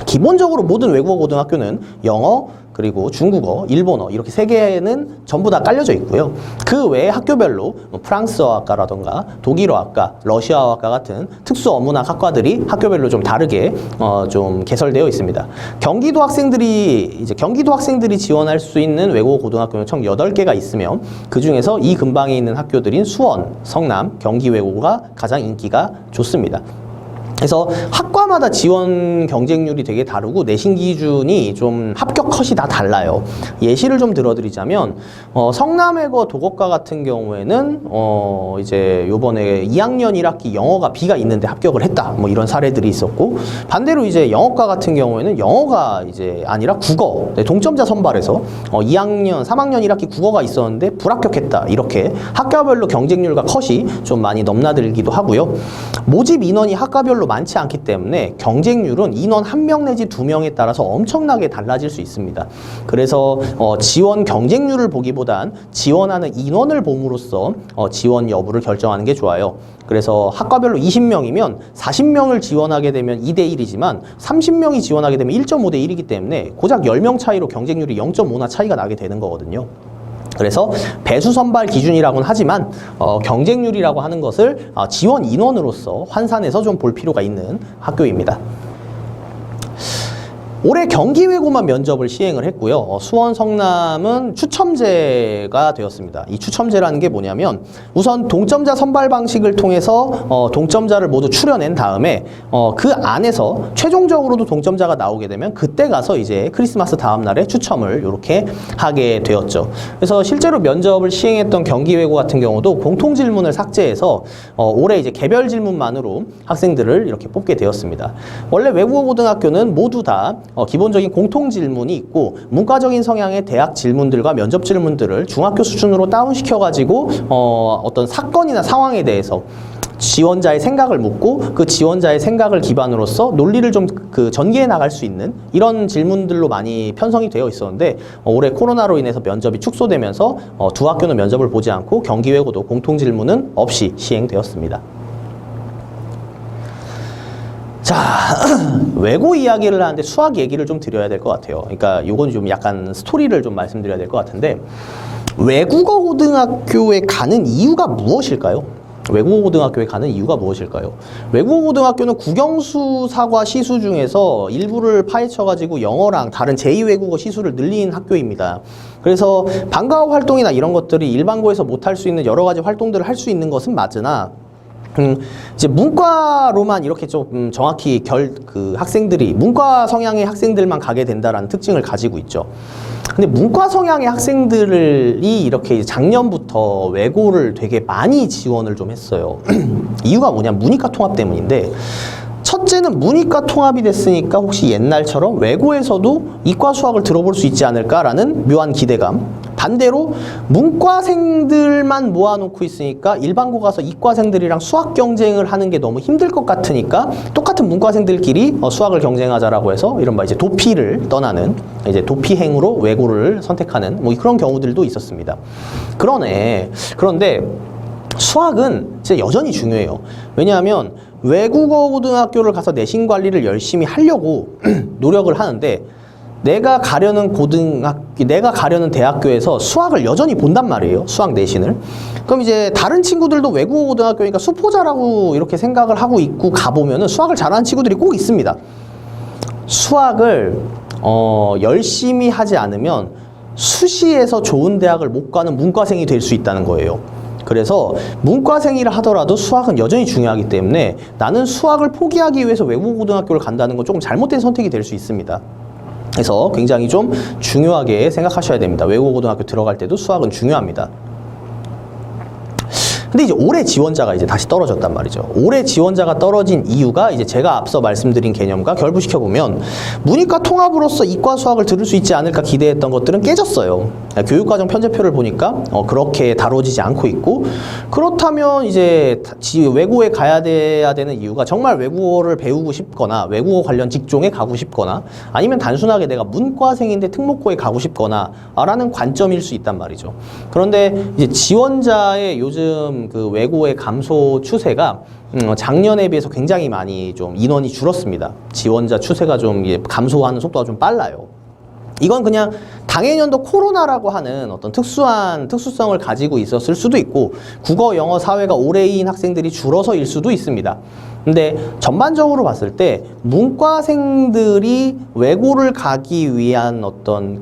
기본적으로 모든 외국어 고등학교는 영어, 그리고 중국어, 일본어 이렇게 세 개는 전부 다 깔려져 있고요. 그 외에 학교별로 프랑스어학과라던가 독일어학과, 러시아어학과 같은 특수 어문학 학과들이 학교별로 좀 다르게 좀 개설되어 있습니다. 경기도 학생들이 지원할 수 있는 외국어 고등학교는 총 8개가 있으며, 그 중에서 이 근방에 있는 학교들인 수원, 성남, 경기 외고가 가장 인기가 좋습니다. 그래서 학과마다 지원 경쟁률이 되게 다르고 내신 기준이 좀 합격 컷이 다 달라요. 예시를 좀 들어드리자면 성남외고 도곡과 같은 경우에는 이제 요번에 2학년 1학기 영어가 B가 있는데 합격을 했다, 뭐 이런 사례들이 있었고, 반대로 이제 영어과 같은 경우에는 영어가 이제 아니라 국어, 동점자 선발에서 2학년 3학년 1학기 국어가 있었는데 불합격했다, 이렇게 학과별로 경쟁률과 컷이 좀 많이 넘나들기도 하고요. 모집 인원이 학과별로 많지 않기 때문에 경쟁률은 인원 1명 내지 2명에 따라서 엄청나게 달라질 수 있습니다. 그래서 지원 경쟁률을 보기보단 지원하는 인원을 봄으로써 지원 여부를 결정하는 게 좋아요. 그래서 학과별로 20명이면 40명을 지원하게 되면 2대1이지만 30명이 지원하게 되면 1.5대1이기 때문에 고작 10명 차이로 경쟁률이 0.5나 차이가 나게 되는 거거든요. 그래서 배수 선발 기준이라고는 하지만 경쟁률이라고 하는 것을 지원 인원으로서 환산해서 좀 볼 필요가 있는 학교입니다. 올해 경기외고만 면접을 시행을 했고요. 수원, 성남은 추첨제가 되었습니다. 이 추첨제라는 게 뭐냐면 우선 동점자 선발 방식을 통해서 동점자를 모두 추려낸 다음에 그 안에서 최종적으로도 동점자가 나오게 되면 그때 가서 이제 크리스마스 다음 날에 추첨을 이렇게 하게 되었죠. 그래서 실제로 면접을 시행했던 경기외고 같은 경우도 공통 질문을 삭제해서 올해 이제 개별 질문만으로 학생들을 이렇게 뽑게 되었습니다. 원래 외국어 고등학교는 모두 다 기본적인 공통 질문이 있고 문과적인 성향의 대학 질문들과 면접 질문들을 중학교 수준으로 다운시켜가지고 어떤 사건이나 상황에 대해서 지원자의 생각을 묻고 그 지원자의 생각을 기반으로서 논리를 좀 전개해 나갈 수 있는 이런 질문들로 많이 편성이 되어 있었는데 올해 코로나로 인해서 면접이 축소되면서 두 학교는 면접을 보지 않고 경기외고도 공통 질문은 없이 시행되었습니다. 자, 외고 이야기를 하는데 수학 얘기를 좀 드려야 될 것 같아요. 그러니까 요건 좀 약간 스토리를 좀 말씀드려야 될 것 같은데 외국어 고등학교에 가는 이유가 무엇일까요? 외국어 고등학교에 가는 이유가 무엇일까요? 외국어 고등학교는 국영수, 사과, 시수 중에서 일부를 파헤쳐가지고 영어랑 다른 제2외국어 시수를 늘린 학교입니다. 그래서 방과후 활동이나 이런 것들이 일반고에서 못할 수 있는 여러 가지 활동들을 할 수 있는 것은 맞으나 이제 문과로만 이렇게 좀 정확히 학생들이 문과 성향의 학생들만 가게 된다라는 특징을 가지고 있죠. 근데 문과 성향의 학생들이 이렇게 작년부터 외고를 되게 많이 지원을 좀 했어요. 이유가 뭐냐? 문이과 통합 때문인데 첫째는 문이과 통합이 됐으니까 혹시 옛날처럼 외고에서도 이과 수학을 들어볼 수 있지 않을까라는 묘한 기대감. 반대로 문과생들만 모아놓고 있으니까 일반고 가서 이과생들이랑 수학 경쟁을 하는 게 너무 힘들 것 같으니까 똑같은 문과생들끼리 수학을 경쟁하자라고 해서 이른바 이제 도피를 떠나는 이제 도피행으로 외고를 선택하는 뭐 그런 경우들도 있었습니다. 그런데 수학은 진짜 여전히 중요해요. 왜냐하면 외국어 고등학교를 가서 내신 관리를 열심히 하려고 노력을 하는데 내가 가려는 대학교에서 수학을 여전히 본단 말이에요. 수학 내신을. 그럼 이제 다른 친구들도 외국어 고등학교니까 수포자라고 이렇게 생각을 하고 있고 가보면은 수학을 잘하는 친구들이 꼭 있습니다. 수학을 열심히 하지 않으면 수시에서 좋은 대학을 못 가는 문과생이 될 수 있다는 거예요. 그래서 문과생이라 하더라도 수학은 여전히 중요하기 때문에 나는 수학을 포기하기 위해서 외국어 고등학교를 간다는 건 조금 잘못된 선택이 될 수 있습니다. 그래서 굉장히 좀 중요하게 생각하셔야 됩니다. 외국어 고등학교 들어갈 때도 수학은 중요합니다. 근데 이제 올해 지원자가 이제 다시 떨어졌단 말이죠. 올해 지원자가 떨어진 이유가 이제 제가 앞서 말씀드린 개념과 결부시켜보면 문이과 통합으로서 이과 수학을 들을 수 있지 않을까 기대했던 것들은 깨졌어요. 교육과정 편제표를 보니까 그렇게 다뤄지지 않고 있고 그렇다면 이제 외고에 가야 되는 이유가 정말 외국어를 배우고 싶거나 외국어 관련 직종에 가고 싶거나 아니면 단순하게 내가 문과생인데 특목고에 가고 싶거나 라는 관점일 수 있단 말이죠. 그런데 이제 지원자의 요즘 그 외고의 감소 추세가 작년에 비해서 굉장히 많이 좀 인원이 줄었습니다. 지원자 추세가 좀 감소하는 속도가 좀 빨라요. 이건 그냥 당해년도 코로나라고 하는 어떤 특수성을 가지고 있었을 수도 있고 국어, 영어, 사회가 오래인 학생들이 줄어서일 수도 있습니다. 근데 전반적으로 봤을 때 문과생들이 외고를 가기 위한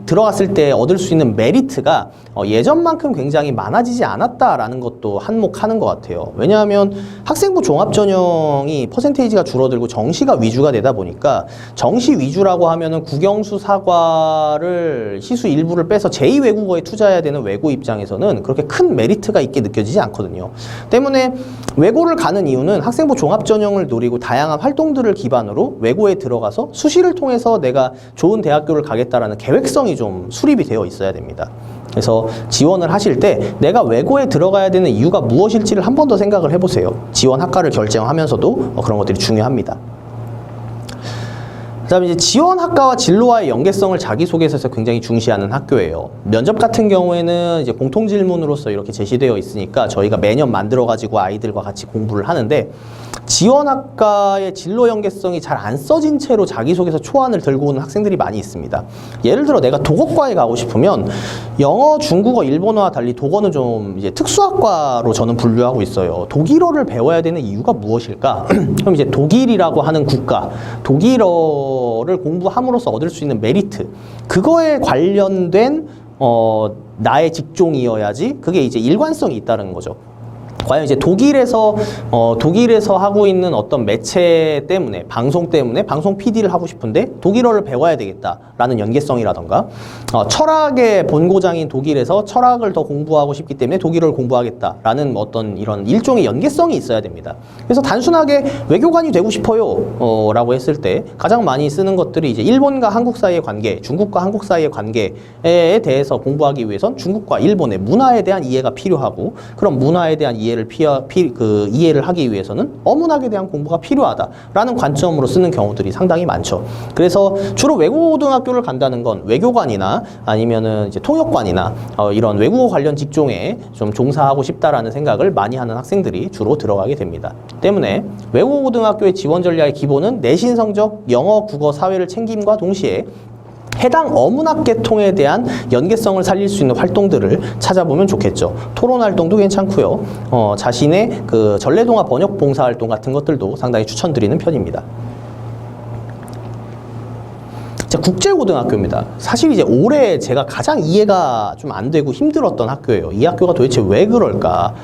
들어갔을 때 얻을 수 있는 메리트가 예전만큼 굉장히 많아지지 않았다라는 것도 한몫하는 것 같아요. 왜냐하면 학생부 종합전형이 퍼센테이지가 줄어들고 정시가 위주가 되다 보니까 정시 위주라고 하면은 국영수, 사과를 시수 일부를 빼서 제2외국어에 투자해야 되는 외고 입장에서는 그렇게 큰 메리트가 있게 느껴지지 않거든요. 때문에 외고를 가는 이유는 학생부 종합전형 종합전형을 노리고 다양한 활동들을 기반으로 외고에 들어가서 수시를 통해서 내가 좋은 대학교를 가겠다라는 계획성이 좀 수립이 되어 있어야 됩니다. 그래서 지원을 하실 때 내가 외고에 들어가야 되는 이유가 무엇일지를 한 번 더 생각을 해보세요. 지원 학과를 결정하면서도 그런 것들이 중요합니다. 그 다음에 이제 지원 학과와 진로와의 연계성을 자기소개서에서 굉장히 중시하는 학교예요. 면접 같은 경우에는 이제 공통질문으로서 이렇게 제시되어 있으니까 저희가 매년 만들어가지고 아이들과 같이 공부를 하는데, 지원학과의 진로 연계성이 잘 안 써진 채로 자기소개서 초안을 들고 오는 학생들이 많이 있습니다. 예를 들어 내가 독어과에 가고 싶으면 영어, 중국어, 일본어와 달리 독어는 좀 이제 특수학과로 저는 분류하고 있어요. 독일어를 배워야 되는 이유가 무엇일까? 그럼 이제 독일이라고 하는 국가, 독일어를 공부함으로써 얻을 수 있는 메리트, 그거에 관련된 나의 직종이어야지 그게 이제 일관성이 있다는 거죠. 과연 이제 독일에서 하고 있는 어떤 매체 때문에, 방송 때문에 방송 PD를 하고 싶은데 독일어를 배워야 되겠다라는 연계성이라던가, 철학의 본고장인 독일에서 철학을 더 공부하고 싶기 때문에 독일어를 공부하겠다라는 어떤 이런 일종의 연계성이 있어야 됩니다. 그래서 단순하게 외교관이 되고 싶어요 라고 했을 때 가장 많이 쓰는 것들이 이제 일본과 한국 사이의 관계, 중국과 한국 사이의 관계에 대해서 공부하기 위해선 중국과 일본의 문화에 대한 이해가 필요하고, 그런 문화에 대한 이해를 하기 위해서는 어문학에 대한 공부가 필요하다라는 관점으로 쓰는 경우들이 상당히 많죠. 그래서 주로 외국어고등학교를 간다는 건 외교관이나 아니면은 이제 통역관이나 이런 외국어 관련 직종에 좀 종사하고 싶다라는 생각을 많이 하는 학생들이 주로 들어가게 됩니다. 때문에 외국어고등학교의 지원 전략의 기본은 내신 성적, 영어, 국어, 사회를 챙김과 동시에 해당 어문학 계통에 대한 연계성을 살릴 수 있는 활동들을 찾아보면 좋겠죠. 토론 활동도 괜찮고요. 자신의 그 전래동화 번역 봉사 활동 같은 것들도 상당히 추천드리는 편입니다. 자, 국제고등학교입니다. 사실 이제 올해 제가 가장 이해가 좀 안 되고 힘들었던 학교예요. 이 학교가 도대체 왜 그럴까?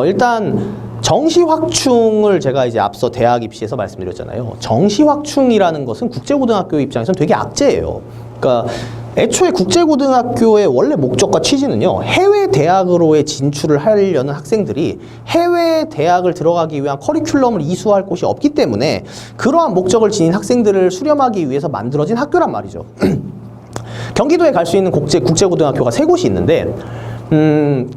일단 정시확충을 제가 이제 앞서 대학 입시에서 말씀드렸잖아요. 정시확충이라는 것은 국제고등학교 입장에서는 되게 악재예요. 그러니까 애초에 국제고등학교의 원래 목적과 취지는요, 해외 대학으로의 진출을 하려는 학생들이 해외 대학을 들어가기 위한 커리큘럼을 이수할 곳이 없기 때문에 그러한 목적을 지닌 학생들을 수렴하기 위해서 만들어진 학교란 말이죠. 경기도에 갈 수 있는 국제고등학교가 3곳이 있는데,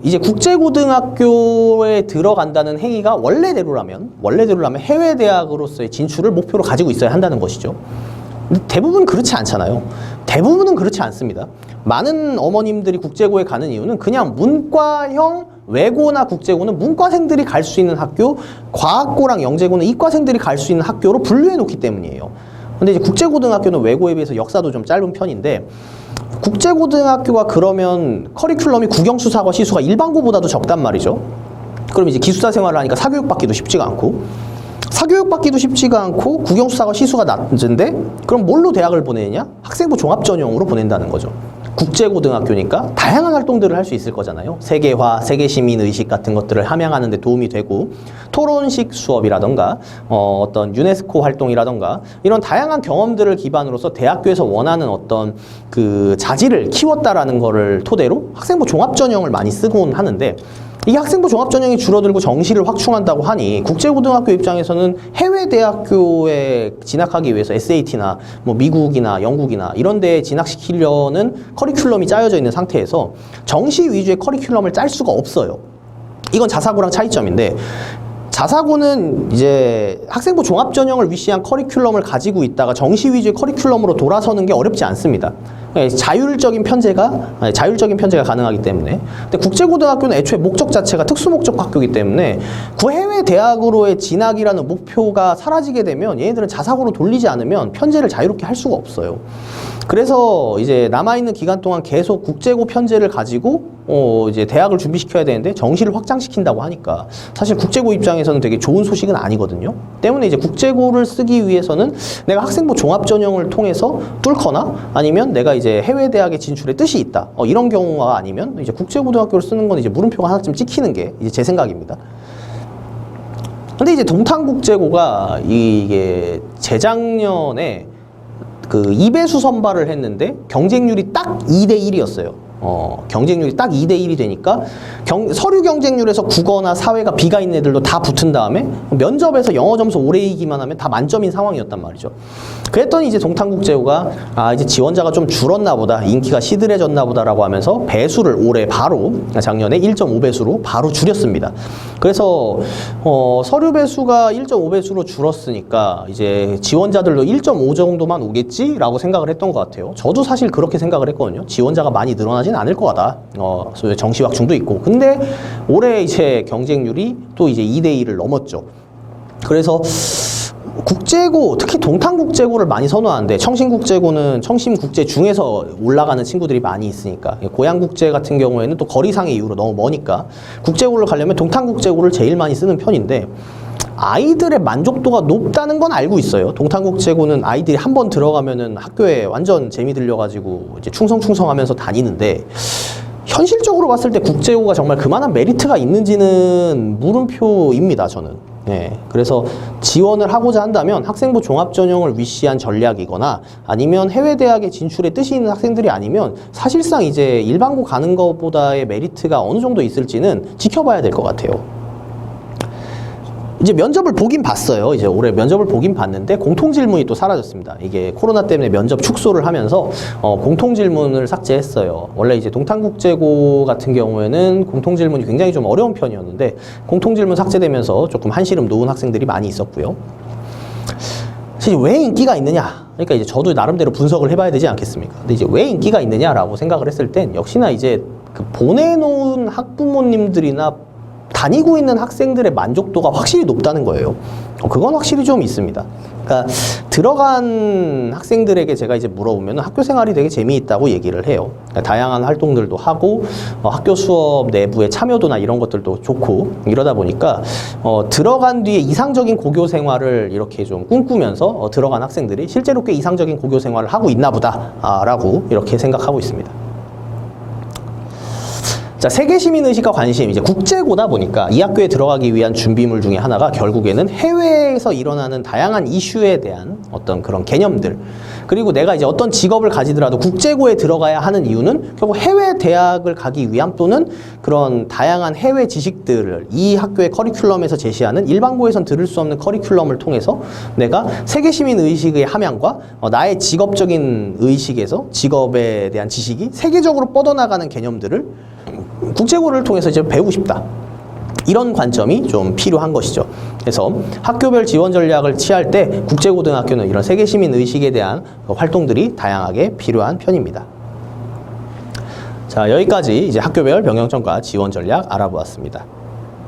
이제 국제고등학교에 들어간다는 행위가 원래대로라면 해외 대학으로서의 진출을 목표로 가지고 있어야 한다는 것이죠. 근데 대부분 그렇지 않잖아요. 대부분은 그렇지 않습니다. 많은 어머님들이 국제고에 가는 이유는 그냥 문과형 외고나 국제고는 문과생들이 갈 수 있는 학교, 과학고랑 영재고는 이과생들이 갈 수 있는 학교로 분류해 놓기 때문이에요. 근데 이제 국제고등학교는 외고에 비해서 역사도 좀 짧은 편인데, 국제고등학교가 그러면 커리큘럼이 국영수사과 시수가 일반고보다도 적단 말이죠. 그럼 이제 기숙사 생활을 하니까 사교육받기도 쉽지가 않고 국영수사과 시수가 낮은데, 그럼 뭘로 대학을 보내느냐? 학생부 종합전형으로 보낸다는 거죠. 국제고등학교니까 다양한 활동들을 할 수 있을 거잖아요. 세계화, 세계시민의식 같은 것들을 함양하는 데 도움이 되고, 토론식 수업이라던가 어떤 유네스코 활동이라던가 이런 다양한 경험들을 기반으로서 대학교에서 원하는 어떤 그 자질을 키웠다라는 거를 토대로 학생부 종합전형을 많이 쓰곤 하는데, 이 학생부 종합전형이 줄어들고 정시를 확충한다고 하니 국제고등학교 입장에서는 해외 대학교에 진학하기 위해서 SAT나 뭐 미국이나 영국이나 이런 데에 진학시키려는 커리큘럼이 짜여져 있는 상태에서 정시 위주의 커리큘럼을 짤 수가 없어요. 이건 자사고랑 차이점인데, 자사고는 이제 학생부 종합전형을 위시한 커리큘럼을 가지고 있다가 정시 위주의 커리큘럼으로 돌아서는 게 어렵지 않습니다. 자율적인 편제가 가능하기 때문에. 근데 국제고등학교는 애초에 목적 자체가 특수목적 학교이기 때문에 그 해외 대학으로의 진학이라는 목표가 사라지게 되면 얘네들은 자사고로 돌리지 않으면 편제를 자유롭게 할 수가 없어요. 그래서 이제 남아있는 기간 동안 계속 국제고 편제를 가지고 이제 대학을 준비시켜야 되는데 정시를 확장시킨다고 하니까 사실 국제고 입장에서는 되게 좋은 소식은 아니거든요. 때문에 이제 국제고를 쓰기 위해서는 내가 학생부 종합전형을 통해서 뚫거나 아니면 내가 이제 해외 대학에 진출의 뜻이 있다, 이런 경우가 아니면 이제 국제고등학교를 쓰는 건 이제 물음표가 하나쯤 찍히는 게 이제 제 생각입니다. 근데 이제 동탄국제고가 이게 재작년에 그 2배수 선발을 했는데 경쟁률이 딱 2대1이었어요. 경쟁률이 딱 2대1이 되니까 서류 경쟁률에서 국어나 사회가 B가 있는 애들도 다 붙은 다음에 면접에서 영어 점수 오래이기만 하면 다 만점인 상황이었단 말이죠. 그랬더니 이제 동탄국제고가 이제 지원자가 좀 줄었나 보다, 인기가 시들해졌나 보다라고 하면서 배수를 올해 바로 작년에 1.5배수로 바로 줄였습니다. 그래서 서류 배수가 1.5배수로 줄었으니까 이제 지원자들도 1.5 정도만 오겠지라고 생각을 했던 것 같아요. 저도 사실 그렇게 생각을 했거든요. 지원자가 많이 늘어나진 않을 것 같다. 정시확충도 있고. 근데 올해 이제 경쟁률이 또 이제 2대2를 넘었죠. 그래서 국제고, 특히 동탄국제고를 많이 선호하는데, 청신국제고는 청심국제 중에서 올라가는 친구들이 많이 있으니까, 고양국제 같은 경우에는 또 거리상의 이유로 너무 머니까 국제고를 가려면 동탄국제고를 제일 많이 쓰는 편인데, 아이들의 만족도가 높다는 건 알고 있어요. 동탄국제고는 아이들이 한번 들어가면은 학교에 완전 재미 들려가지고 이제 충성충성하면서 다니는데, 현실적으로 봤을 때 국제고가 정말 그만한 메리트가 있는지는 물음표입니다, 저는. 네, 그래서 지원을 하고자 한다면 학생부 종합전형을 위시한 전략이거나 아니면 해외 대학에 진출에 뜻이 있는 학생들이 아니면 사실상 이제 일반고 가는 것보다의 메리트가 어느 정도 있을지는 지켜봐야 될 것 같아요. 이제 면접을 보긴 봤어요. 이제 올해 면접을 보긴 봤는데 공통질문이 또 사라졌습니다. 이게 코로나 때문에 면접 축소를 하면서 공통질문을 삭제했어요. 원래 이제 동탄국제고 같은 경우에는 공통질문이 굉장히 좀 어려운 편이었는데 공통질문 삭제되면서 조금 한시름 놓은 학생들이 많이 있었고요. 사실 왜 인기가 있느냐? 그러니까 이제 저도 나름대로 분석을 해봐야 되지 않겠습니까? 근데 이제 왜 인기가 있느냐라고 생각을 했을 땐 역시나 이제 그 보내놓은 학부모님들이나 다니고 있는 학생들의 만족도가 확실히 높다는 거예요. 그건 확실히 좀 있습니다. 그러니까 들어간 학생들에게 제가 이제 물어보면 학교 생활이 되게 재미있다고 얘기를 해요. 그러니까 다양한 활동들도 하고 학교 수업 내부의 참여도나 이런 것들도 좋고 이러다 보니까 들어간 뒤에 이상적인 고교 생활을 이렇게 좀 꿈꾸면서 들어간 학생들이 실제로 꽤 이상적인 고교 생활을 하고 있나 보다라고 이렇게 생각하고 있습니다. 자, 세계 시민 의식과 관심, 이제 국제고다 보니까 이 학교에 들어가기 위한 준비물 중에 하나가 결국에는 해외에서 일어나는 다양한 이슈에 대한 어떤 그런 개념들, 그리고 내가 이제 어떤 직업을 가지더라도 국제고에 들어가야 하는 이유는 결국 해외 대학을 가기 위함 또는 그런 다양한 해외 지식들을 이 학교의 커리큘럼에서 제시하는 일반고에선 들을 수 없는 커리큘럼을 통해서 내가 세계 시민 의식의 함양과 나의 직업적인 의식에서 직업에 대한 지식이 세계적으로 뻗어나가는 개념들을 국제고를 통해서 이제 배우고 싶다. 이런 관점이 좀 필요한 것이죠. 그래서 학교별 지원 전략을 취할 때 국제고등학교는 이런 세계시민 의식에 대한 활동들이 다양하게 필요한 편입니다. 자, 여기까지 이제 학교별 병영전과 지원 전략 알아보았습니다.